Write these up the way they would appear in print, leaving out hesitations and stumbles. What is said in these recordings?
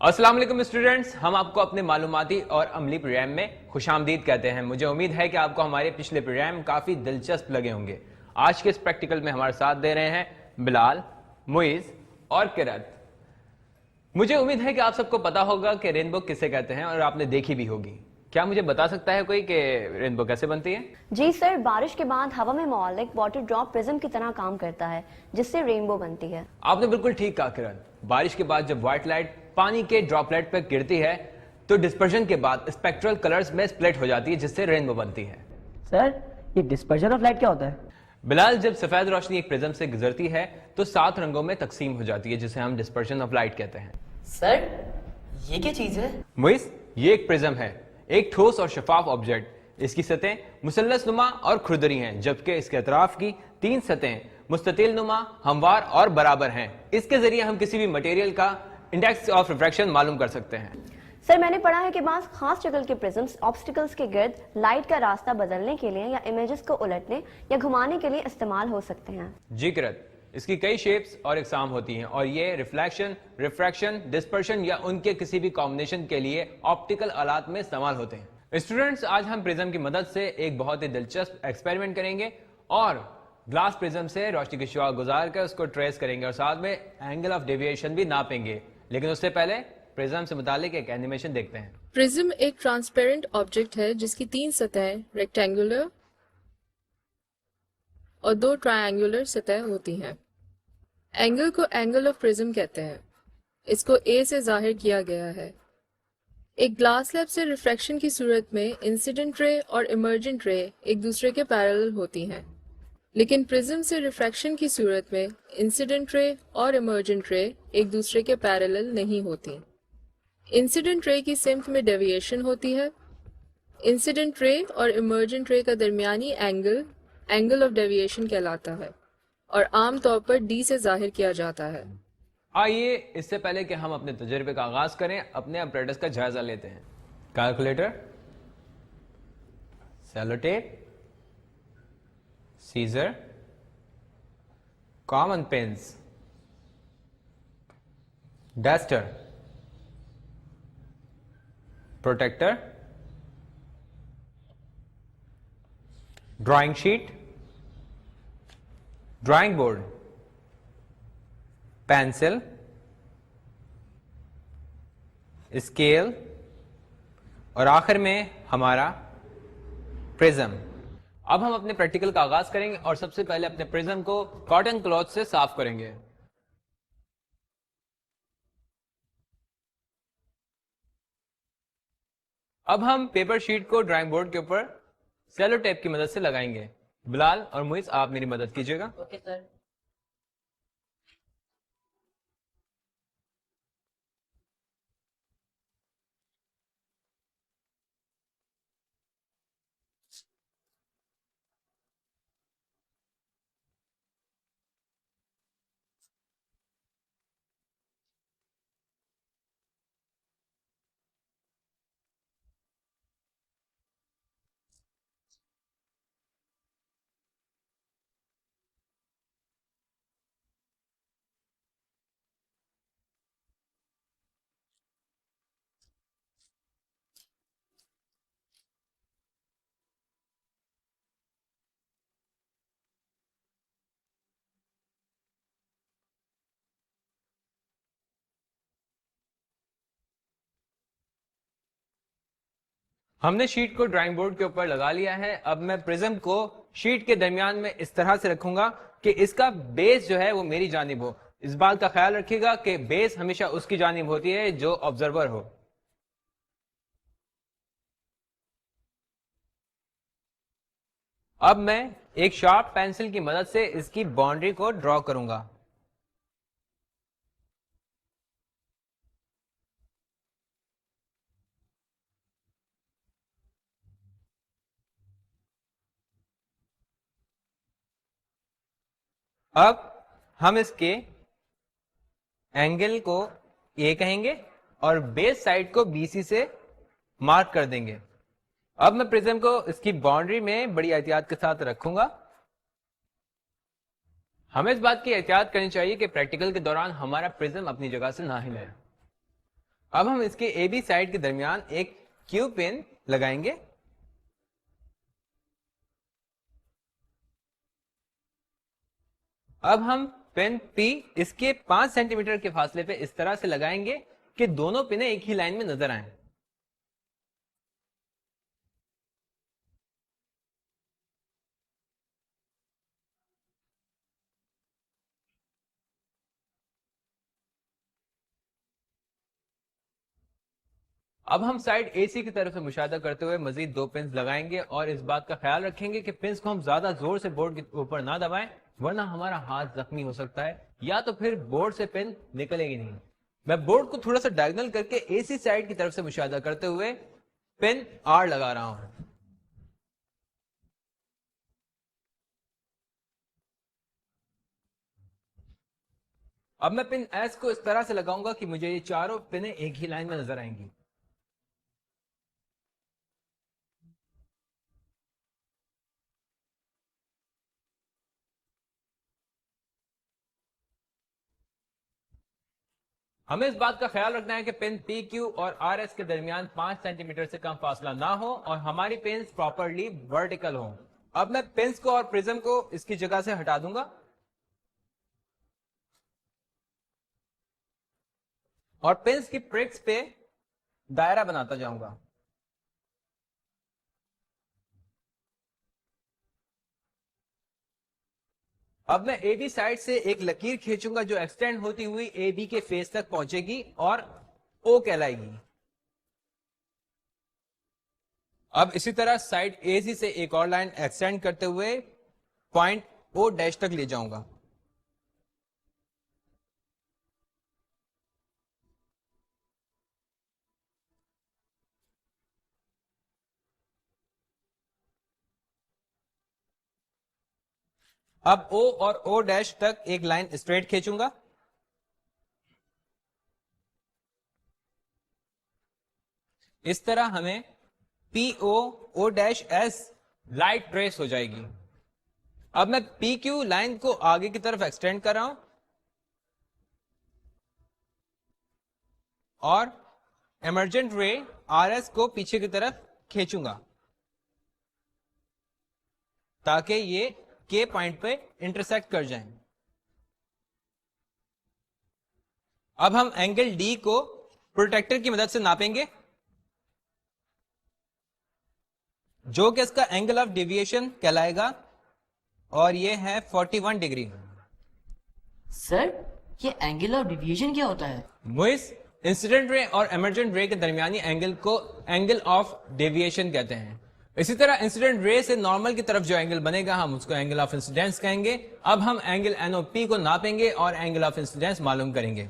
अस्सलाम वालेकुम स्टूडेंट्स, हम आपको अपने मालूमाती और अमली प्रोग्राम में खुशामदीद कहते हैं। मुझे उम्मीद है कि आपको हमारे पिछले प्रोग्राम काफ़ी दिलचस्प लगे होंगे। आज के इस प्रैक्टिकल में हमारे साथ दे रहे हैं बिलाल, मुइज़ और किरत। मुझे उम्मीद है कि आप सबको पता होगा कि रेनबो किसे कहते हैं और आपने देखी भी होगी। क्या मुझे बता सकता है कोई कि रेनबो कैसे बनती है? जी सर, बारिश के बाद हवा में मौलिक वाटर ड्रॉप प्रिज्म की तरह काम करता है जिससे रेनबो बनती है। आपने बिल्कुल ठीक कहा किरण। बारिश के बाद जब व्हाइट लाइट पानी के ड्रॉपलेट पर गिरती है तो डिस्पर्जन के बाद स्पेक्ट्रल कलर्स में स्प्लिट हो जाती है जिससे रेनबो बनती है। सर, ये डिस्पर्जन ऑफ लाइट क्या होता है? बिलाल, जब सफेद रोशनी एक प्रिज्म से गुजरती है तो 7 रंगों में तकसीम हो जाती है जिसे हम डिस्पर्जन ऑफ लाइट कहते हैं। सर, ये क्या चीज है? मुइज़, ये एक प्रिज्म है, एक ठोस और शफाफ ऑब्जेक्ट। इसकी सतहें मुसल्लस नुमा और खुरदरी हैं, जबकि इसके अतराफ की 3 सतहें मुस्ततिल नुमा, हमवार और बराबर हैं। इसके जरिए हम किसी भी मटेरियल का इंडेक्स ऑफ रिफ्रैक्शन मालूम कर सकते हैं। सर, मैंने पढ़ा है कि बाज़ खास शक्ल के प्रिज्म्स ऑब्स्टिकल्स के गिर्द लाइट का रास्ता बदलने के लिए या इमेजेस को उलटने या घुमाने के लिए इस्तेमाल हो सकते हैं। जी किरत, इसकी कई शेप्स और इकसाम होती हैं और ये रिफ्लेक्शन, रिफ्रैक्शन, डिस्पर्शन या उनके किसी भी कॉम्बिनेशन के लिए ऑप्टिकल आलात में इस्तेमाल होते हैं। स्टूडेंट्स, आज हम प्रिज्म की मदद से एक बहुत ही दिलचस्प एक्सपेरिमेंट करेंगे और ग्लास प्रिज्म से रोशनी की शुआ गुजार कर उसको ट्रेस करेंगे और साथ में एंगल ऑफ डेविएशन भी नापेंगे। लेकिन उससे पहले प्रिज्म से मुतालिक एक एनिमेशन देखते हैं। प्रिज्म एक ट्रांसपेरेंट ऑब्जेक्ट है जिसकी 3 सतहें रेक्टेंगुलर और 2 ट्रायंगुलर सतह होती हैं। एंगल को एंगल ऑफ प्रिज्म कहते हैं। इसको ए से जाहिर किया गया है। एक ग्लास स्लैब से रिफ्रैक्शन की सूरत में इंसिडेंट रे और इमर्जेंट रे एक दूसरे के पैरेलल होती हैं, लेकिन प्रिज्म से रिफ्रैक्शन की सूरत में इंसिडेंट रे और इमर्जेंट रे एक दूसरे के पैरेलल नहीं होती। इंसिडेंट रे की सिमत में डेविएशन होती है। इंसिडेंट रे और इमर्जेंट रे का दरमियानी एंगल एंगल ऑफ डेविएशन कहलाता है और आम तौर पर डी से जाहिर किया जाता है। आइए, इससे पहले कि हम अपने तजुर्बे का आगाज करें, अपने अपरेटस का जायजा लेते हैं। Calculator, sellotape, scissor, common pens, duster, protractor, drawing sheet, drawing board, pencil, scale और आखिर में हमारा प्रिज्म। अब हम अपने प्रैक्टिकल का आगाज करेंगे और सबसे पहले अपने प्रिज्म को कॉटन क्लॉथ से साफ करेंगे। अब हम पेपर शीट को ड्राइंग बोर्ड के ऊपर सेलो टेप की मदद से लगाएंगे। बिलाल और मुइज़, आप मेरी मदद कीजिएगा। Okay sir. हमने शीट को ड्राइंग बोर्ड के ऊपर लगा लिया है। अब मैं प्रिज्म को शीट के दरमियान में इस तरह से रखूंगा कि इसका बेस जो है वो मेरी जानिब हो। इस बात का ख्याल रखिएगा कि बेस हमेशा उसकी जानिब होती है जो ऑब्जर्वर हो। अब मैं एक शार्प पेंसिल की मदद से इसकी बाउंड्री को ड्रॉ करूंगा। अब हम इसके एंगल को ए कहेंगे और बेस साइड को बीसी से मार्क कर देंगे। अब मैं प्रिज्म को इसकी बाउंड्री में बड़ी एहतियात के साथ रखूंगा। हमें इस बात की एहतियात करनी चाहिए कि प्रैक्टिकल के दौरान हमारा प्रिज्म अपनी जगह से ना हिले। اب ہم اس کے اے بی سائڈ کے درمیان ایک کیو پن لگائیں گے. اب ہم پن پی اس کے 5 سینٹی میٹر کے فاصلے پہ اس طرح سے لگائیں گے کہ دونوں پنیں ایک ہی لائن میں نظر آئیں. اب ہم سائڈ اے سی کی طرف سے مشاہدہ کرتے ہوئے مزید 2 پنز لگائیں گے اور اس بات کا خیال رکھیں گے کہ پنز کو ہم زیادہ زور سے بورڈ کے اوپر نہ دبائیں ورنہ ہمارا ہاتھ زخمی ہو سکتا ہے یا تو پھر بورڈ سے پن نکلے گی نہیں. میں بورڈ کو تھوڑا سا ڈائگنل کر کے اے سی سائڈ کی طرف سے مشاہدہ کرتے ہوئے پن آر لگا رہا ہوں. اب میں پن ایس کو اس طرح سے لگاؤں گا کہ مجھے یہ چاروں پنیں ایک ہی لائن میں نظر آئیں گی. ہمیں اس بات کا خیال رکھنا ہے کہ پن پی کیو اور آر ایس کے درمیان 5 سینٹی میٹر سے کم فاصلہ نہ ہو اور ہماری پنز پراپرلی ورٹیکل ہوں. اب میں پنز کو اور پرزم کو اس کی جگہ سے ہٹا دوں گا اور پنز کی پرکس پہ دائرہ بناتا جاؤں گا. اب میں اے بی سائڈ سے ایک لکیر کھینچوں گا جو ایکسٹینڈ ہوتی ہوئی اے بی کے فیس تک پہنچے گی اور او کہلائے گی. اب اسی طرح سائڈ اے سی سے ایک اور لائن ایکسٹینڈ کرتے ہوئے پوائنٹ او ڈیش تک لے جاؤں گا. اب او اور او ڈیش تک ایک لائن اسٹریٹ کھینچوں گا. اس طرح ہمیں پی او ڈیش ایس رائٹ ٹریس ہو جائے گی. اب میں پی کیو لائن کو آگے کی طرف ایکسٹینڈ کر رہا ہوں اور ایمرجنٹ رے آر ایس کو پیچھے کی طرف کھینچوں گا تاکہ یہ کے پوائنٹ پہ انٹرسیکٹ کر جائیں. اب ہم اینگل ڈی کو پروٹیکٹر کی مدد سے ناپیں گے جو کہ اس کا اینگل آف ڈیویشن کہلائے گا اور یہ ہے 41 ڈگری. سر یہ اینگل آف ڈیویژن کیا ہوتا ہے؟ موئس انسیڈنٹ رے اور ایمرجنٹ رے کے درمیانی اینگل کو اینگل آف ڈیویشن کہتے ہیں. اسی طرح انسیڈنٹ رے سے نارمل کی طرف جو اینگل بنے گا ہم اس کو اینگل آف انسیڈنس کہیں گے. اب ہم اینگل این او پی کو ناپیں گے اور اینگل آف انسیڈنس معلوم کریں گے.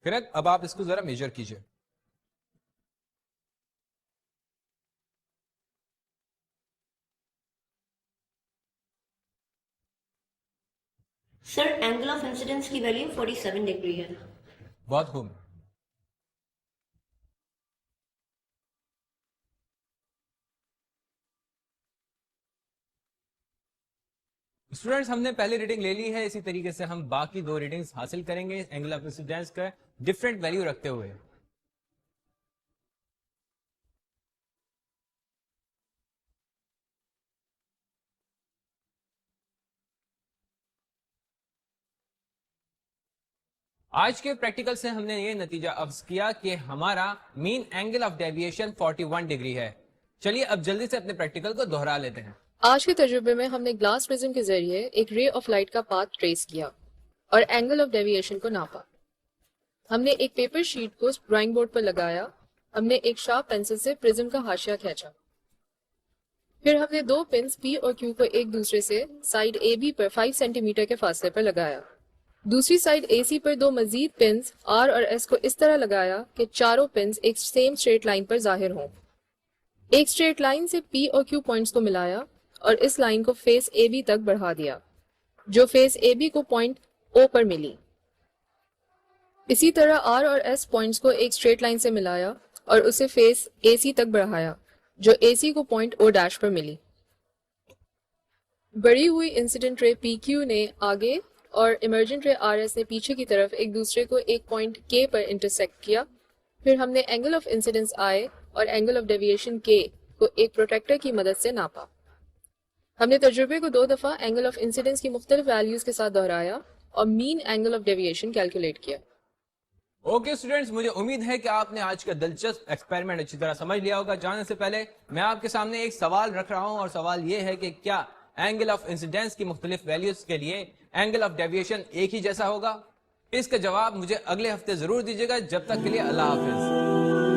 کریکٹ. اب آپ اس کو ذرا میجر کیجئے. سر اینگل آف انسیڈنس کی ویلیو 47 ڈگری ہے. بہت خوب. اسٹوڈینٹس ہم نے پہلی ریڈنگ لے لی ہے. اسی طریقے سے ہم باقی 2 ریڈنگز حاصل کریں گے اینگل آف انسیڈنس کا ڈفرینٹ ویلیو رکھتے ہوئے. آج کے پریکٹیکل سے ہم نے یہ نتیجہ افز کیا کہ ہمارا مین اینگل آف ڈیویشن 41 ڈگری ہے. چلیے اب جلدی سے اپنے پریکٹیکل کو دوہرا لیتے ہیں. آج کے تجربے میں ہم نے گلاس پرزم کے ذریعے ایک رے آف لائٹ کا پاتھ ٹریس کیا اور اینگل آف ڈیویشن کو ناپا. ہم نے ایک پیپر شیٹ کو ڈرائنگ بورڈ پر لگایا. ہم نے ایک شارپ پینسل سے پرزم کا حاشیہ کھینچا. پھر ہم نے 2 پنس پی اور کیو کو ایک دوسرے سے سائڈ اے بی پر 5 سینٹی میٹر کے فاصلے پر لگایا. दूसरी साइड AC पर दो मजीद पिन्स R और S को इस तरह लगाया कि चारों पिन्स एक सेम स्ट्रेट लाइन पर जाहिर हों। एक स्ट्रेट लाइन से P और Q पॉइंट्स को मिलाया और इस लाइन को फेस AB तक बढ़ा दिया, जो फेस AB को पॉइंट O पर मिली। इसी तरह R और S पॉइंट्स को एक स्ट्रेट लाइन से मिलाया और उसे फेस AC तक बढ़ाया, जो AC को पॉइंट O डैश पर मिली। बढ़ी हुई इंसिडेंट रे PQ ने आगे और इमर्जेंट रे RS ने पीछे की तरफ एक दूसरे को एक पॉइंट K पर इंटरसेक्ट किया। फिर हमने एंगल ऑफ इंसिडेंस I और एंगल ऑफ डेविएशन K को एक प्रोटेक्टर की मदद से नापा। हमने तजुर्बे को 2 दफ़ा एंगल ऑफ इंसिडेंस की मुख्तलिफ वैल्यूज के साथ दोहराया और mean angle of deviation calculate किया। ओके स्टूडेंट्स, मुझे उम्मीद है कि आपने आज का दिलचस्प एक्सपेरिमेंट अच्छी तरह समझ लिया होगा। जाने से पहले मैं आपके सामने एक सवाल रख रहा हूं और सवाल ये है कि क्या एंगल ऑफ इंसिडेंस की मुख्तलिफ वैल्यूज के लिए एंगल ऑफ डेविएशन एक ही जैसा होगा? इसका जवाब मुझे अगले हफ्ते जरूर दीजिएगा। जब तक के लिए अल्लाह हाफिज।